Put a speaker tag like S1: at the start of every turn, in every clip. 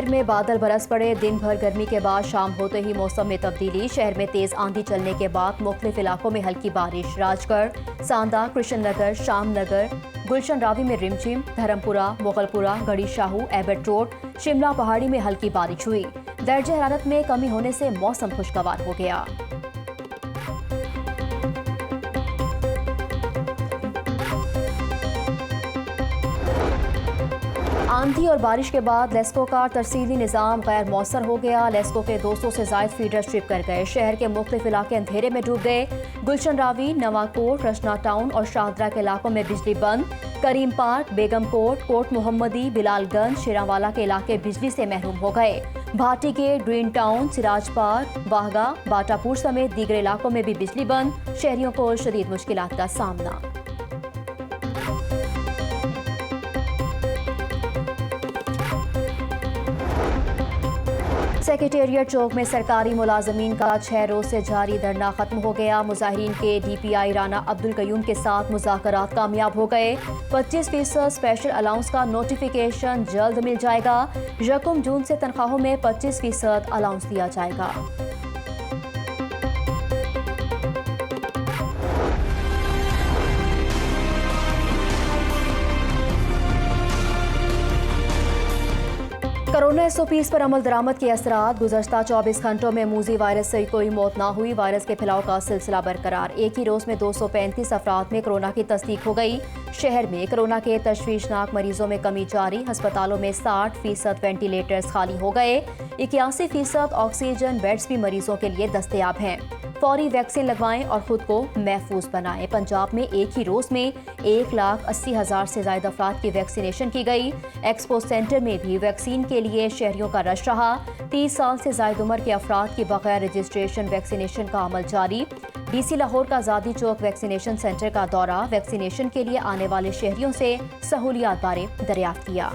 S1: शहर में बादल बरस पड़े। दिन भर गर्मी के बाद शाम होते ही मौसम में तब्दीली। शहर में तेज आंधी चलने के बाद मुख्तलिफ इलाकों में हल्की बारिश। राजगढ़, सांदा, कृष्णनगर, शामनगर, गुलशन रावी में रिमझिम, धर्मपुरा, मुगलपुरा, गढ़ी शाहू, एबट रोड, शिमला पहाड़ी में हल्की बारिश हुई। दर्जे हरारत में कमी होने से मौसम खुशगवार हो गया। आंधी और बारिश के बाद लेस्को का तरसीली निज़ाम गैर मौसर हो गया। लेस्को के 200 से ज़ायद फीडर स्ट्रिप कर गए। शहर के मुख्तलिफ इलाके अंधेरे में डूब गए। गुलशन रावी, नवाकोट, रचना टाउन और शाहदरा के इलाकों में बिजली बंद। करीम पार्क, बेगम कोट, कोट मोहम्मदी, बिलालगंज, शेरावाला के इलाके बिजली से महरूम हो गए। Bhati gate, green town, Siraj park, Wagah, Batapur समेत दीगर इलाकों में भी बिजली बंद। शहरियों को शदीद मुश्किलात का सामना। सेक्रेटेरिएट चौक में सरकारी मुलाजमीन का 6 रोज से जारी धरना खत्म हो गया। मुजाहिरीन के DPI राना अब्दुल कयूम के साथ मुज़ाकरात कामयाब हो गए। 25% स्पेशल अलाउंस का नोटिफिकेशन जल्द मिल जाएगा। 1 जून से तनख्वाहों में 25% अलाउंस दिया जाएगा। कोरोना SOPs पर अमल दरामद के असरात। गुज़श्ता 24 घंटों में मूजी वायरस से कोई मौत ना हुई। वायरस के फैलाव का सिलसिला बरकरार। एक ही रोज में 235 अफराद में कोरोना की तस्दीक हो गई। शहर में कोरोना के तशवीशनाक मरीजों में कमी जारी। अस्पतालों में 60% वेंटिलेटर्स खाली हो गए। 81% ऑक्सीजन बेड्स भी मरीजों के लिए दस्तयाब हैं। फौरी वैक्सीन लगवाएं और खुद को महफूज बनाएं। पंजाब में एक ही रोज में 1,80,000 से ज्यादा अफराद की वैक्सीनेशन की गई। एक्सपो सेंटर में भी वैक्सीन के लिए शहरियों का रश रहा। 30 साल से ज्यादा उम्र के अफराद की बगैर रजिस्ट्रेशन वैक्सीनेशन का अमल जारी। DC लाहौर का आज़ादी चौक वैक्सीनेशन सेंटर का दौरा। वैक्सीनेशन के लिए आने वाले शहरियों से सहूलियात बारे दरियाफ्त किया।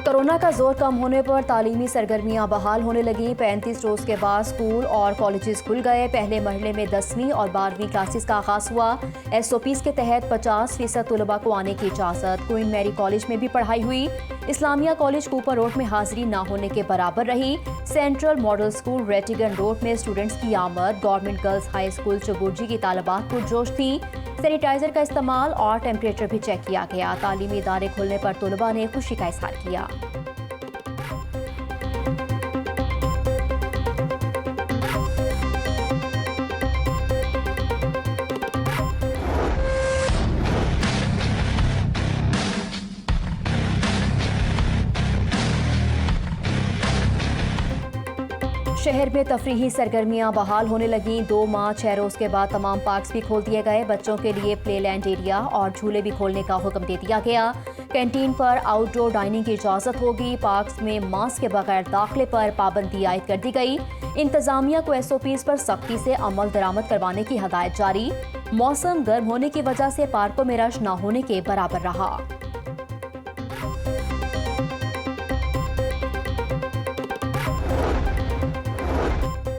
S1: कोरोना का जोर कम होने पर तालीमी सरगर्मियां बहाल होने लगी। 35 रोज के बाद स्कूल और कॉलेजेस खुल गए। पहले मरहले में 10वीं और 12वीं क्लासेस का आगाज हुआ। SOPs के तहत 50% तलबा को आने की इजाज़त। क्वीन मैरी कॉलेज में भी पढ़ाई हुई। इस्लामिया कॉलेज कूपर रोड में हाजिरी ना होने के बराबर रही। Central model school Rattigan road में स्टूडेंट्स की आमद। Government girls high school Chauburji की तालिबात पुरजोश थी। सैनिटाइजर का इस्तेमाल और टेम्परेचर भी चेक किया गया। तालीमी इदारे खुलने पर तलबा ने खुशी का इजहार किया। शहर में तफरीही सरगर्मियां बहाल होने लगी। 2 माह 6 रोज के बाद तमाम पार्क्स भी खोल दिए गए। बच्चों के लिए प्ले लैंड एरिया और झूले भी खोलने का हुक्म दे दिया गया। कैंटीन पर आउटडोर डाइनिंग की इजाजत होगी। पार्क्स में मास्क के बगैर दाखिले पर पाबंदी आयद कर दी गई। इंतजामिया को SOPs पर सख्ती से अमल दरामद करवाने की हदायत जारी। मौसम गर्म होने की वजह से पार्कों में रश न होने के बराबर रहा।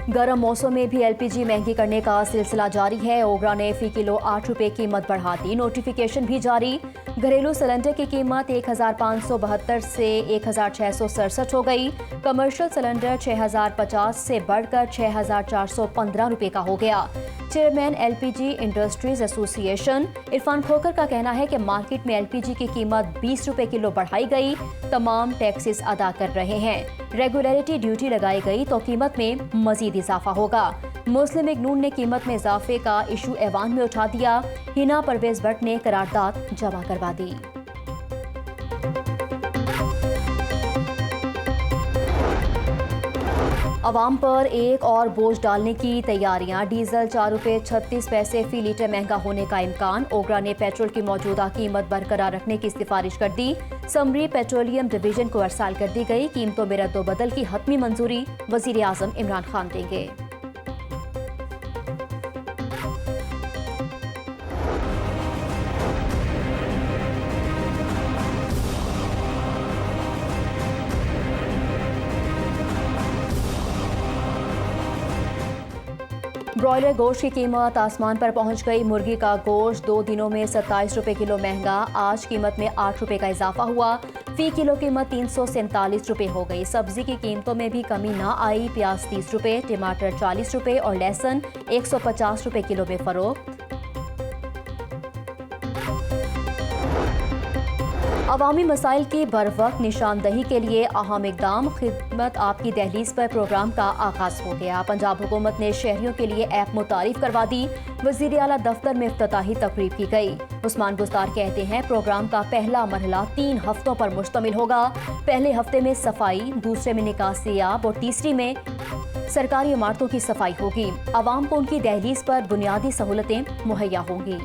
S1: गर्म मौसम में भी LPG महंगी करने का सिलसिला जारी है। ओगरा ने फी किलो 8 रुपए कीमत बढ़ा दी। नोटिफिकेशन भी जारी। घरेलू सिलेंडर की कीमत 1,572 से 1,667 हो गई। कमर्शियल सिलेंडर 6,050 से बढ़कर 6,415 रुपए का हो गया। Chairman LPG industries association Irfan Khokhar का कहना है कि मार्केट में LPG की कीमत 20 रुपए किलो बढ़ाई गई। तमाम टैक्सेस अदा कर रहे हैं। रेगुलरिटी ड्यूटी लगाई गई तो कीमत में मजीद इजाफा होगा। मुस्लिम लीग नून ने कीमत में इजाफे का इशू ऐवान में उठा दिया। हिना परवेज भट्ट ने करारदाद जमा करवा दी। अवाम पर एक और बोझ डालने की तैयारियां। डीजल 4 रुपए 36 पैसे फी लीटर महंगा होने का इम्कान। ओगरा ने पेट्रोल की मौजूदा कीमत बरकरार रखने की सिफारिश कर दी। समरी पेट्रोलियम डिवीजन को अरसाल कर दी गई। कीमतों में रद्दोबदल की हतमी मंजूरी वजीर आजम इमरान खान देंगे। ब्रॉयलर गोश्त की कीमत आसमान पर पहुंच गई। मुर्गी का गोश्त 2 दिनों में 27 रुपए किलो महंगा। आज कीमत में 8 रुपए का इजाफा हुआ। फी किलो कीमत 347 रुपए हो गई। सब्जी की कीमतों में भी कमी ना आई। प्याज 30 रुपए, टमाटर 40 रुपए और लहसुन 150 रुपए किलो में फरोख्त। अवामी मसाइल की बरवक्त निशानदही के लिए अहम इकदाम। खिदमत आपकी दहलीज पर प्रोग्राम का आगाज हो गया। पंजाब हुकूमत ने शहरियों के लिए ऐप मुतारिफ करवा दी। वजीर आला दफ्तर में इफ्तिताही तकरीब की गई। उस्मान गुस्तार कहते हैं प्रोग्राम का पहला मरहला 3 हफ्तों पर मुश्तमिल होगा। पहले हफ्ते में सफाई, दूसरे में निकासियाब और तीसरी में सरकारी इमारतों की सफाई होगी। आवाम को उनकी दहलीज पर बुनियादी सहूलतें मुहैया होंगी।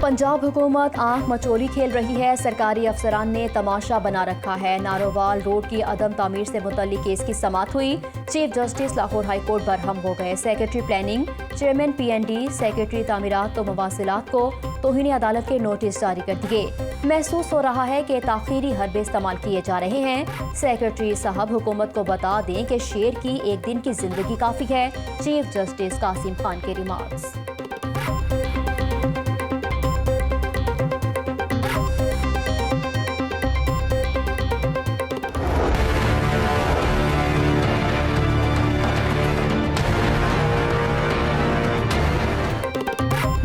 S1: पंजाब हुकूमत आंख मचोली खेल रही है। सरकारी अफसरान ने तमाशा बना रखा है। नारोवाल रोड की अदम तामीर से मुतल्लिक केस की समाअत हुई। Chief justice Lahore high court बरहम हो गए। Secretary planning, chairman PND, secretary तामीरात व मवासिलात को तौहीन अदालत के नोटिस जारी कर दिए। महसूस हो रहा है कि ताखीरी हरबे इस्तेमाल किए जा रहे हैं। सेक्रेटरी साहब हुकूमत को बता दें कि शेर की एक दिन की जिंदगी काफी है। चीफ जस्टिस कासिम खान के रिमार्क्स।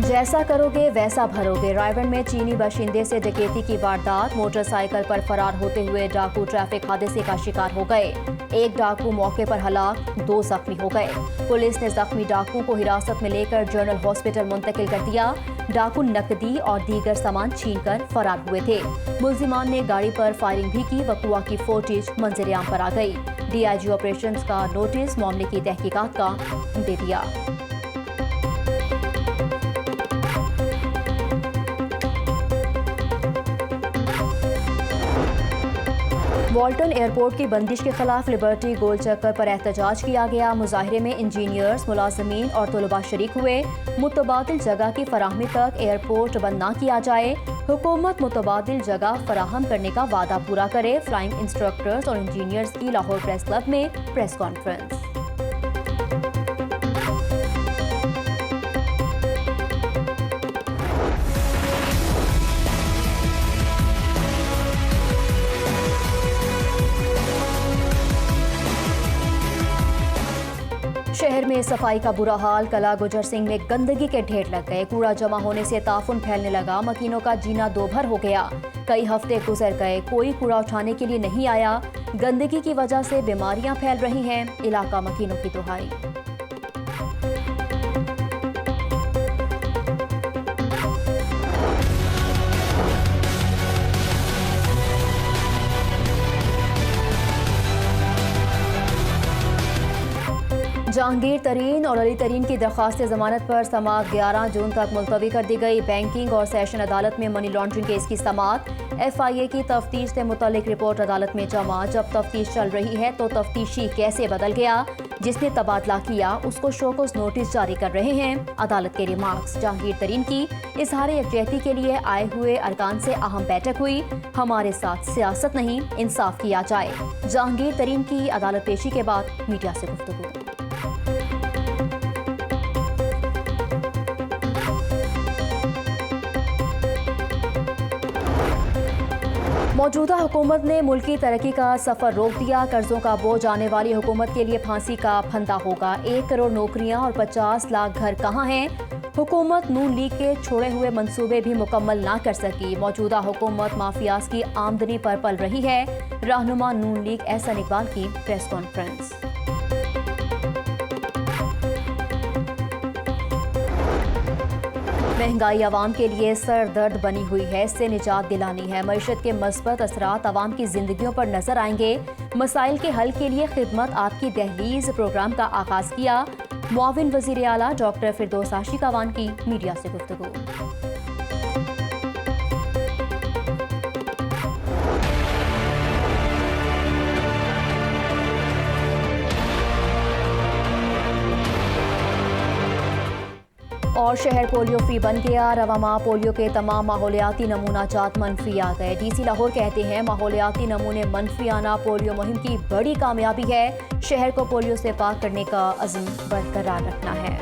S1: जैसा करोगे वैसा भरोगे। रायवन में चीनी बाशिंदे से डकैती की वारदात। मोटरसाइकिल पर फरार होते हुए डाकू ट्रैफिक हादसे का शिकार हो गए। एक डाकू मौके पर हलाक, 2 जख्मी हो गए। पुलिस ने जख्मी डाकू को हिरासत में लेकर जनरल हॉस्पिटल मुंतकिल कर दिया। डाकू नकदी और दीगर सामान छीनकर फरार हुए थे। मुल्जिमान ने गाड़ी पर फायरिंग भी की। वकुआ की फुटेज मंजर-ए-आम पर आ गई। DIG ऑपरेशंस का नोटिस मामले की तहकीकात का दे दिया। वॉल्टन एयरपोर्ट की बंदिश के खिलाफ लिबर्टी गोल चक्कर पर एहतजाज किया गया। मुजाहिरे में इंजीनियर्स, मुलाजमीन और तलबा शरीक हुए। मुतबादिल जगह की फराहमी तक एयरपोर्ट बंद न किया जाए। हुकूमत मुतबादिल जगह फराहम करने का वादा पूरा करे। फ्लाइंग इंस्ट्रक्टर्स और इंजीनियर्स की लाहौर प्रेस क्लब में प्रेस कॉन्फ्रेंस। शहर में सफाई का बुरा हाल। कला गुजर सिंह में गंदगी के ढेर लग गए। कूड़ा जमा होने से ताफुन फैलने लगा। मकीनों का जीना दोभर हो गया। कई हफ्ते गुजर गए, कोई कूड़ा उठाने के लिए नहीं आया। गंदगी की वजह से बीमारियां फैल रही हैं। इलाका मकीनों की दुहाई। जहांगीर तरीन और अली तरीन की दरख्वास्त जमानत पर समाअत 11 जून तक मुलतवी कर दी गई। बैंकिंग और सेशन अदालत में मनी लॉन्ड्रिंग केस की समाअत। FIA की तफ्तीश से मुतल्लिक रिपोर्ट अदालत में जमा। जब तफ्तीश चल रही है तो तफ्तीशी कैसे बदल गया, जिसने तबादला किया उसको शोकॉज नोटिस जारी कर रहे हैं। अदालत के रिमार्क्स। जहांगीर तरीन की इजहार यकजहती के लिए आए हुए अरकान से अहम बैठक हुई। हमारे साथ सियासत नहीं, इंसाफ किया जाए। जहांगीर तरीन की अदालत पेशी के बाद मीडिया से गुफ्तगू। मौजूदा हुकूमत ने मुल्की तरक्की का सफर रोक दिया। कर्जों का बोझ आने वाली हुकूमत के लिए फांसी का फंदा होगा। 1 करोड़ नौकरियां और 50 लाख घर कहां हैं? हुकूमत नून लीग के छोड़े हुए मंसूबे भी मुकम्मल ना कर सकी। मौजूदा हुकूमत माफियाज की आमदनी पर पल रही है। रहनुमा नून लीग एहसन इकबाल की प्रेस कॉन्फ्रेंस। महंगाई आवाम के लिए सर दर्द बनी हुई है। इससे निजात दिलानी है। मईशत के मस्बत असरात आवाम की जिंदगियों पर नजर आएंगे। मसाइल के हल के लिए खिदमत आपकी दहलीज प्रोग्राम का आगाज किया। मुआविन वजीर आला डॉक्टर फिरदौस आशिकावान की मीडिया से गुफ्तगू। लाहौर शहर पोलियो फ्री बन गया। रवामा पोलियो के तमाम माहौलियाती नमूना जात मनफी आ गए। डीसी लाहौर कहते हैं माहौलियाती नमूने मनफी आना पोलियो मुहिम की बड़ी कामयाबी है। शहर को पोलियो से पाक करने का अज़्म बरकरार रखना है।